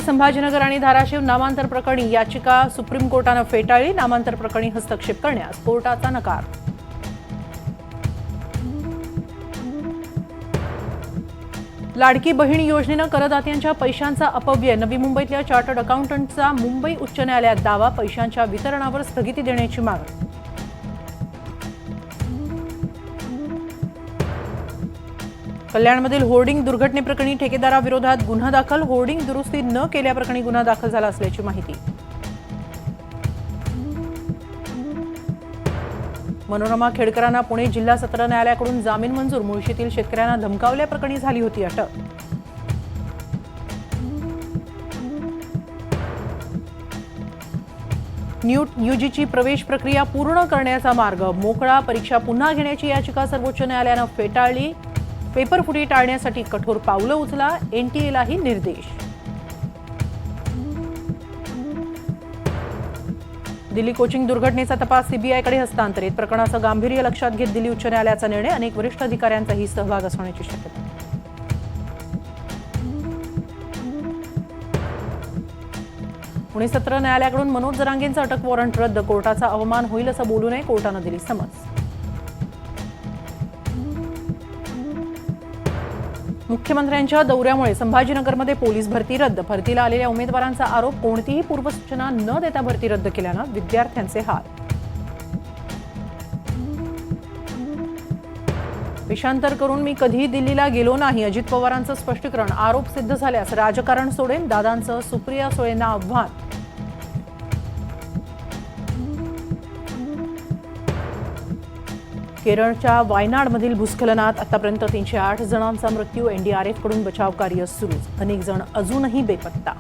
संभाजीनगर आणि धाराशिव नामांतर प्रकरणी याचिका सुप्रीम कोर्टाने फेटाळली। नामांतर प्रकरणी हस्तक्षेप करण्यास कोर्टाचा नकार। लाडकी बहीण योजनेने करदात्यांच्या पैशांचा अपव्यय। नवी मुंबईतल्या चार्टर्ड अकाउंटंटचा मुंबई उच्च न्यायालयात दावा। पैशांच्या वितरणावर स्थगिती देण्याची मागणी। कल्याणमधील होर्डिंग दुर्घटनेप्रकरणी ठेकेदाराविरोधात गुन्हा दाखल। होर्डिंग दुरुस्ती न केल्याप्रकरणी गुन्हा दाखल झाला असल्याची माहिती। मनोरमा खेडकरांना पुणे जिल्हा सत्र न्यायालयाकडून जामीन मंजूर। मुळशीतील शेतकऱ्यांना धमकावल्याप्रकरणी झाली होती अटक। न्यूट यूजीची प्रवेश प्रक्रिया पूर्ण करण्याचा मार्ग मोकळा। परीक्षा पुन्हा घेण्याची याचिका सर्वोच्च न्यायालयाने फेटाळली। पेपर फुटी टाळण्यासाठी कठोर पावलं उचला। एनटीएलाही निर्देश। दिल्ली कोचिंग दुर्घटनेचा तपास सीबीआयकडे हस्तांतरित। प्रकरणाचं गांभीर्य लक्षात घेत दिल्ली उच्च न्यायालयाचा निर्णय। अनेक वरिष्ठ अधिकाऱ्यांचाही सहभाग असण्याची शक्यता। पुणे सत्र न्यायालयाकडून मनोज जरांगेंचं अटक वॉरंट रद्द। कोर्टाचा अवमान होईल असं बोलू नये, कोर्टानं दिली समज। मुख्यमंत्र्यांच्या दौऱ्यामुळे संभाजीनगरमध्ये पोलीस भरती रद्द। भरतीला आलेल्या उमेदवारांचा आरोप, कोणतीही पूर्वसूचना न देता भरती रद्द केल्यानं विद्यार्थ्यांचे हाल। विषांतर करून मी कधीही दिल्लीला गेलो नाही, अजित पवारांचं स्पष्टीकरण। आरोप सिद्ध झाल्यास राजकारण सोडेन, दादांचं सुप्रिया सुळेंना आव्हान। केरळच्या वायनाडमधील भूस्खलनात आतापर्यंत 308 जणांचा मृत्यू। एनडीआरएफकडून बचाव कार्य सुरू। अनेक जण अजूनही बेपत्ता।